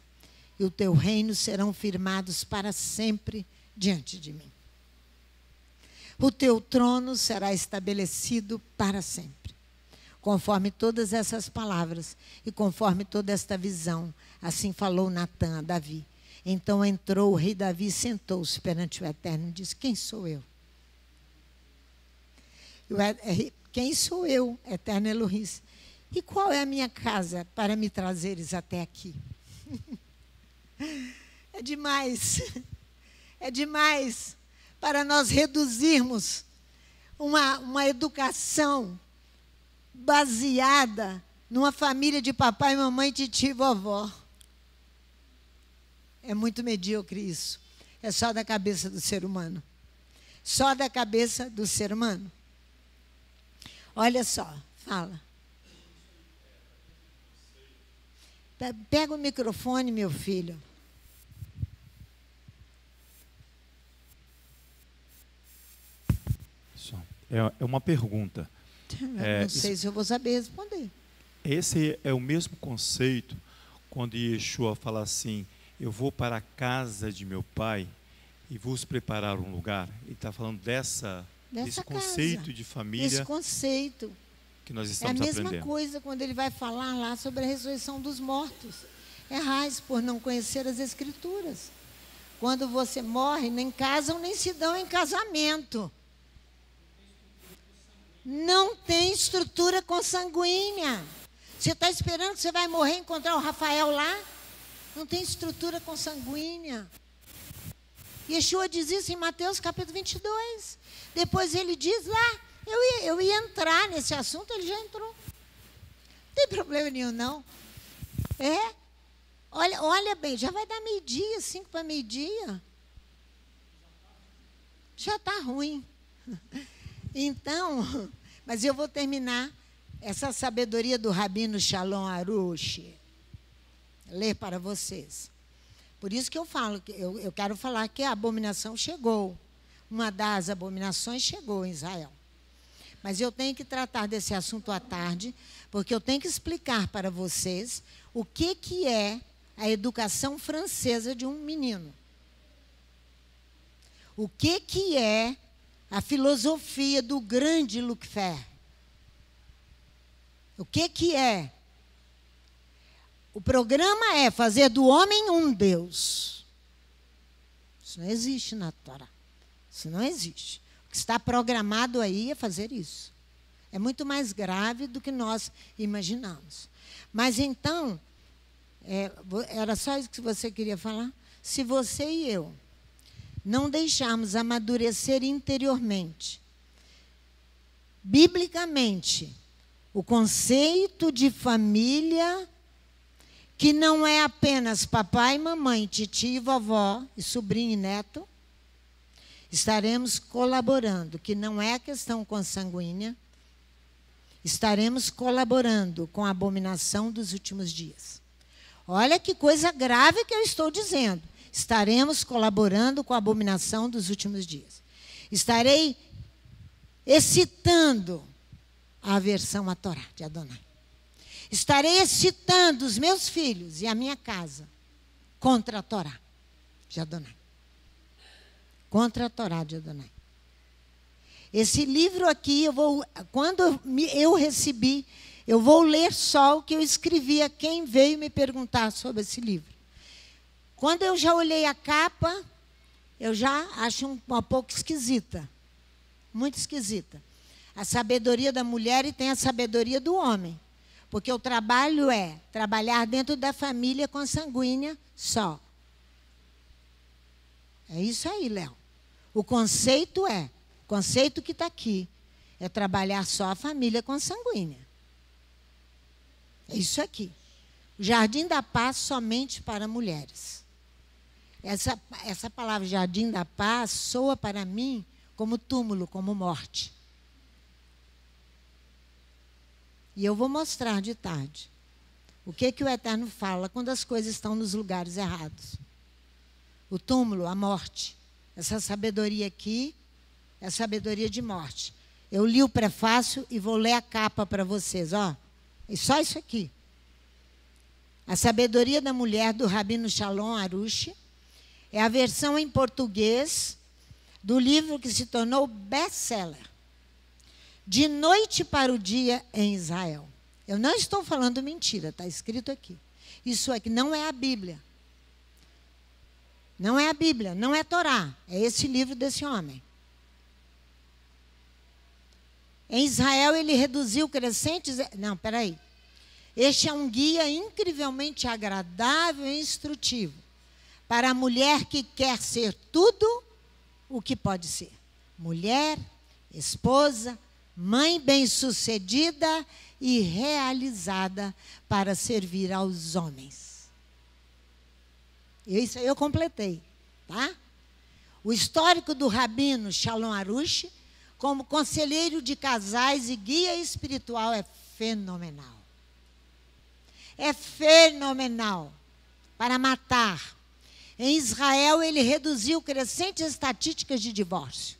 e o teu reino serão firmados para sempre diante de mim. O teu trono será estabelecido para sempre. Conforme todas essas palavras e conforme toda esta visão, assim falou Natã a Davi. Então entrou o rei Davi e sentou-se perante o Eterno e disse: quem sou eu? Quem sou eu, Eterno Elohim? E qual é a minha casa para me trazeres até aqui? É demais. É demais para nós reduzirmos uma educação baseada numa família de papai, mamãe, titio e vovó. É muito medíocre isso. É só da cabeça do ser humano. Só da cabeça do ser humano. Olha só, fala. Pega o microfone, meu filho. É uma pergunta. Não sei se eu vou saber responder. Esse é o mesmo conceito quando Yeshua fala assim: eu vou para a casa de meu pai e vos preparar um lugar. Ele está falando desse conceito de família. Esse conceito. Que nós estamos aprendendo. É a mesma aprendendo. coisa quando ele vai falar lá sobre a ressurreição dos mortos. Errais por não conhecer as Escrituras. Quando você morre, nem casam nem se dão em casamento. Não tem estrutura consanguínea. Você está esperando que você vai morrer e encontrar o Rafael lá? Não tem estrutura consanguínea. Yeshua diz isso em Mateus capítulo 22. Depois ele diz lá, eu ia entrar nesse assunto, ele já entrou. Não tem problema nenhum, não. Olha bem, já vai dar meio-dia, 5 para meio-dia. Já está ruim. Então, mas eu vou terminar essa sabedoria do Rabino Shalom Arush. Ler para vocês. Por isso que eu falo, eu quero falar que a abominação chegou. Uma das abominações chegou em Israel. Mas eu tenho que tratar desse assunto à tarde, porque eu tenho que explicar para vocês o que é a educação francesa de um menino. O que é a filosofia do grande Luc Ferry. O que é? O programa é fazer do homem um Deus. Isso não existe na Torá. Isso não existe. O que está programado aí é fazer isso. É muito mais grave do que nós imaginamos. Mas então, era só isso que você queria falar? Se você e eu não deixarmos amadurecer interiormente, biblicamente, o conceito de família, que não é apenas papai, mamãe, titio e vovó, e sobrinho e neto, estaremos colaborando, que não é a questão consanguínea, estaremos colaborando com a abominação dos últimos dias. Olha que coisa grave que eu estou dizendo. Estaremos colaborando com a abominação dos últimos dias. Estarei excitando a aversão à Torá de Adonai. Estarei excitando os meus filhos e a minha casa contra a Torá de Adonai. Contra a Torá de Adonai. Esse livro aqui, quando eu recebi, eu vou ler só o que eu escrevi a quem veio me perguntar sobre esse livro. Quando eu já olhei a capa, eu já acho um pouco esquisita. Muito esquisita. A sabedoria da mulher e tem a sabedoria do homem. Porque o trabalho é trabalhar dentro da família consanguínea só. É isso aí, Léo. O conceito que está aqui, é trabalhar só a família consanguínea. É isso aqui. O Jardim da Paz somente para mulheres. Essa palavra Jardim da Paz soa para mim como túmulo, como morte. E eu vou mostrar de tarde o que o Eterno fala quando as coisas estão nos lugares errados. O túmulo, a morte. Essa sabedoria aqui é sabedoria de morte. Eu li o prefácio e vou ler a capa para vocês. Ó. É só isso aqui. A Sabedoria da Mulher, do Rabino Shalom Arush, é a versão em português do livro que se tornou best-seller. De noite para o dia em Israel. Eu não estou falando mentira, está escrito aqui. Isso aqui não é a Bíblia. Não é a Bíblia, não é a Torá. É esse livro desse homem. Em Israel, ele reduziu crescentes... Não, peraí. Este é um guia incrivelmente agradável e instrutivo para a mulher que quer ser tudo o que pode ser. Mulher, esposa, mãe bem-sucedida e realizada para servir aos homens. Isso aí eu completei, tá? O histórico do Rabino Shalom Arush, como conselheiro de casais e guia espiritual, é fenomenal. É fenomenal para matar. Em Israel, ele reduziu crescentes estatísticas de divórcio.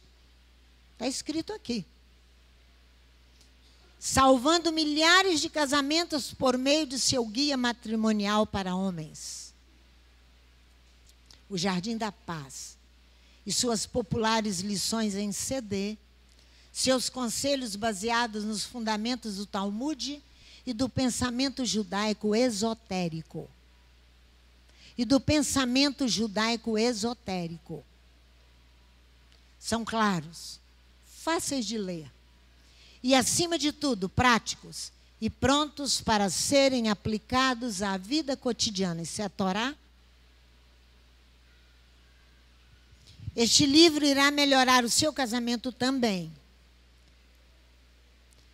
Está escrito aqui. Salvando milhares de casamentos por meio de seu guia matrimonial para homens. O Jardim da Paz e suas populares lições em CD, seus conselhos baseados nos fundamentos do Talmud e do pensamento judaico esotérico. São claros, fáceis de ler. E, acima de tudo, práticos e prontos para serem aplicados à vida cotidiana. Isso é a Torá? Este livro irá melhorar o seu casamento também.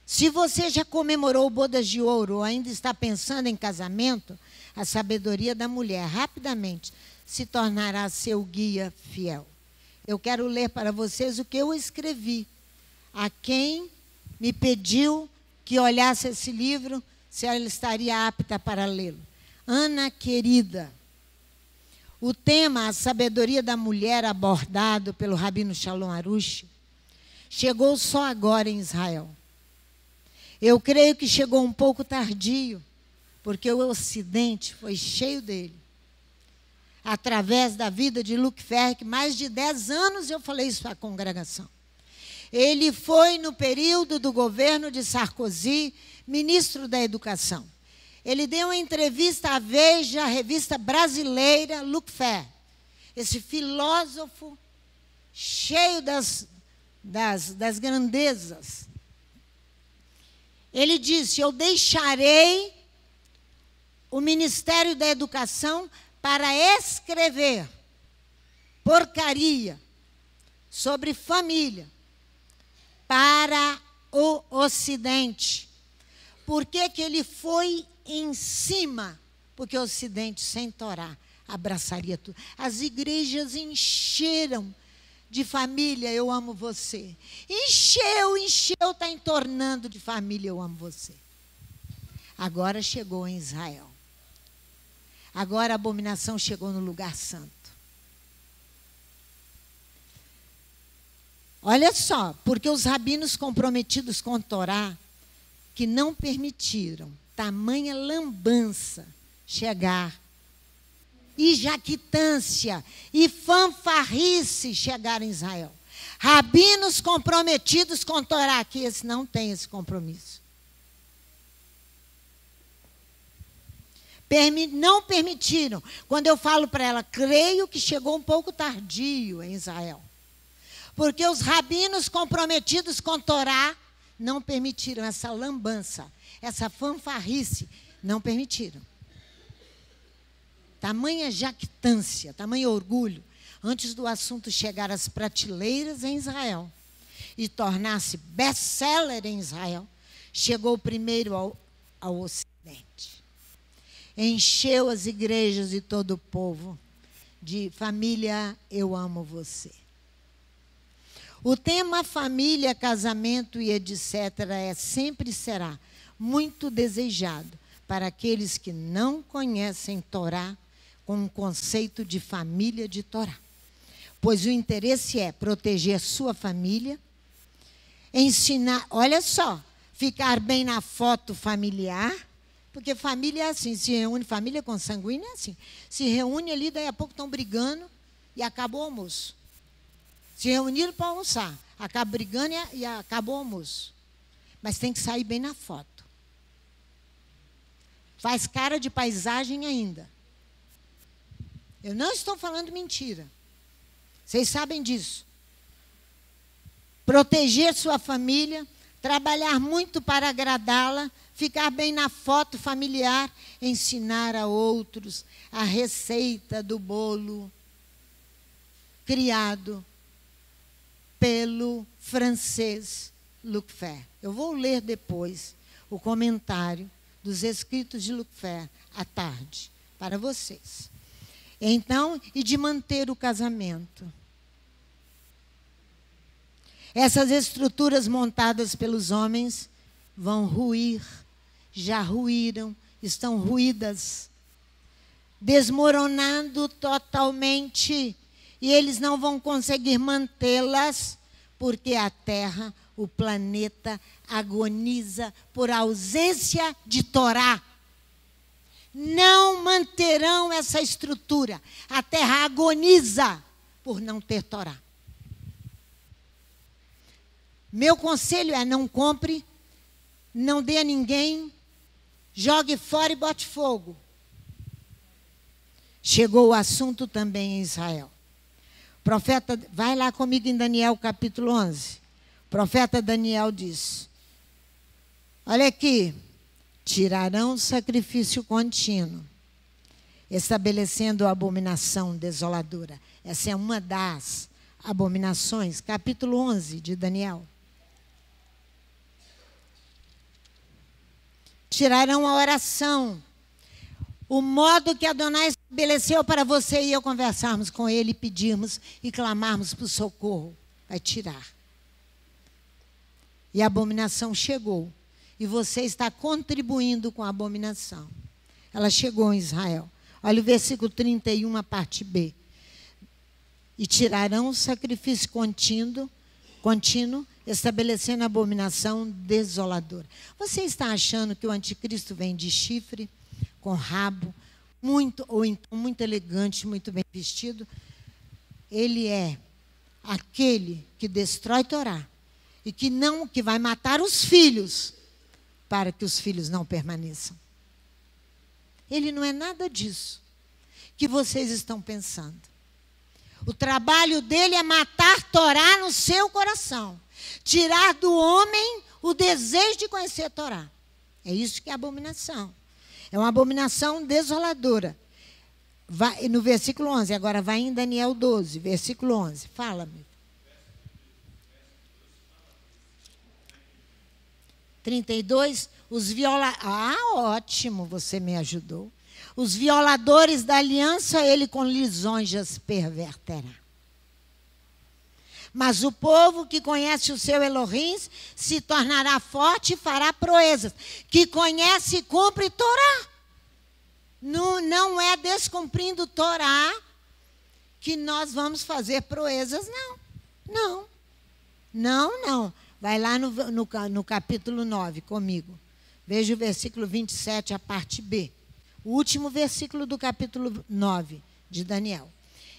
Se você já comemorou bodas de ouro ou ainda está pensando em casamento, a Sabedoria da Mulher rapidamente se tornará seu guia fiel. Eu quero ler para vocês o que eu escrevi. A quem me pediu que olhasse esse livro, se ela estaria apta para lê-lo. Ana querida, o tema, a sabedoria da mulher, abordado pelo Rabino Shalom Arush, chegou só agora em Israel. Eu creio que chegou um pouco tardio, porque o Ocidente foi cheio dele. Através da vida de Luc Ferry, mais de 10 anos eu falei isso à congregação. Ele foi no período do governo de Sarkozy, ministro da Educação. Ele deu uma entrevista à Veja, a revista brasileira, Luc Ferry. Esse filósofo cheio das grandezas. Ele disse, eu deixarei o Ministério da Educação para escrever porcaria sobre família para o Ocidente. Por que ele foi em cima? Porque o Ocidente, sem Torá, abraçaria tudo. As igrejas encheram de família, eu amo você. Encheu, está entornando de família, eu amo você. Agora chegou em Israel. Agora a abominação chegou no lugar santo. Olha só, porque os rabinos comprometidos com Torá, que não permitiram tamanha lambança chegar, e jaquitância, e fanfarrice chegar em Israel. Rabinos comprometidos com Torá, que esse não tem esse compromisso. Não permitiram. Quando eu falo para ela, creio que chegou um pouco tardio em Israel. Porque os rabinos comprometidos com Torá não permitiram essa lambança, essa fanfarrice, não permitiram. Tamanha jactância, tamanho orgulho, antes do assunto chegar às prateleiras em Israel e tornar-se best-seller em Israel, chegou primeiro ao Ocidente. Encheu as igrejas e todo o povo de família, eu amo você. O tema família, casamento e etc. sempre será muito desejado para aqueles que não conhecem Torá com o conceito de família de Torá. Pois o interesse é proteger a sua família, ensinar, olha só, ficar bem na foto familiar, porque família é assim, se reúne, família consanguínea é assim. Se reúne ali, daí a pouco estão brigando e acabou o almoço. Se reuniram para almoçar, acaba brigando e acabou o almoço. Mas tem que sair bem na foto. Faz cara de paisagem ainda. Eu não estou falando mentira. Vocês sabem disso. Proteger sua família, trabalhar muito para agradá-la, ficar bem na foto familiar, ensinar a outros a receita do bolo criado pelo francês Luc Fer. Eu vou ler depois o comentário dos escritos de Luc Fer à tarde, para vocês. Então, e de manter o casamento. Essas estruturas montadas pelos homens vão ruir, já ruíram, estão ruídas, desmoronando totalmente, e eles não vão conseguir mantê-las, porque a Terra, o planeta, agoniza por ausência de Torá. Não manterão essa estrutura. A Terra agoniza por não ter Torá. Meu conselho é: não compre, não dê a ninguém, jogue fora e bote fogo. Chegou o assunto também em Israel. Profeta, vai lá comigo em Daniel capítulo 11. O profeta Daniel diz: olha aqui, tirarão sacrifício contínuo, estabelecendo a abominação desoladora. Essa é uma das abominações. Capítulo 11 de Daniel. Tirarão a oração. O modo que Adonai estabeleceu para você e eu conversarmos com ele, pedirmos e clamarmos por socorro. Vai tirar. E a abominação chegou. E você está contribuindo com a abominação. Ela chegou em Israel. Olha o versículo 31, a parte B. E tirarão o sacrifício contínuo, estabelecendo a abominação desoladora. Você está achando que o anticristo vem de chifre, com rabo, ou então muito elegante, muito bem vestido? Ele é aquele que destrói Torá e que vai matar os filhos para que os filhos não permaneçam. Ele não é nada disso que vocês estão pensando. O trabalho dele é matar Torá no seu coração. Tirar do homem o desejo de conhecer a Torá. É isso que é abominação. É uma abominação desoladora. Vai, no versículo 11, agora vai em Daniel 12, versículo 11. Fala-me. 32, ótimo, você me ajudou. Os violadores da aliança, ele com lisonjas perverterá. Mas o povo que conhece o seu Elohim se tornará forte e fará proezas. Que conhece e cumpre Torá. Não é descumprindo Torá que nós vamos fazer proezas, não. Não. Vai lá no capítulo 9 comigo. Veja o versículo 27, a parte B. O último versículo do capítulo 9 de Daniel.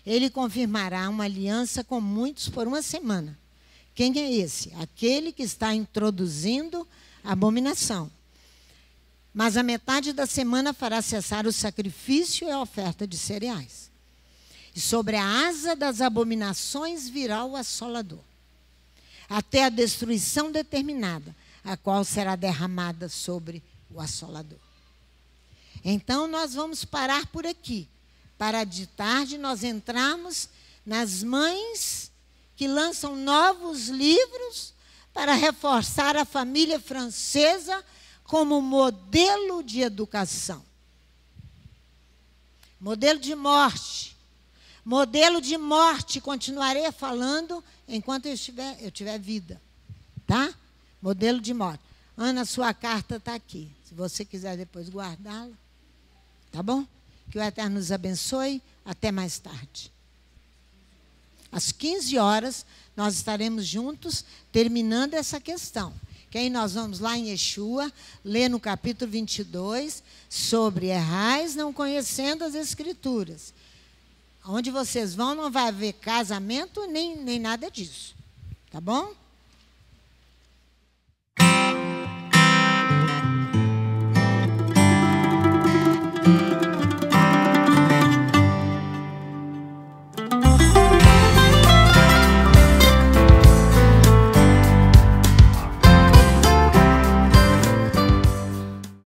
Ele confirmará uma aliança com muitos por uma semana. Quem é esse? Aquele que está introduzindo a abominação. Mas a metade da semana fará cessar o sacrifício e a oferta de cereais. E sobre a asa das abominações virá o assolador, até a destruição determinada, a qual será derramada sobre o assolador. Então, nós vamos parar por aqui, para de tarde nós entrarmos nas mães que lançam novos livros para reforçar a família francesa como modelo de educação. Modelo de morte. Modelo de morte, continuarei falando enquanto eu tiver vida. Tá? Modelo de morte. Ana, sua carta está aqui. Se você quiser depois guardá-la. Tá bom? Que o Eterno nos abençoe. Até mais tarde. Às 15 horas, nós estaremos juntos, terminando essa questão. Que aí nós vamos lá em Yeshua, ler no capítulo 22, sobre errais não conhecendo as Escrituras. Onde vocês vão, não vai haver casamento, nem nada disso. Tá bom?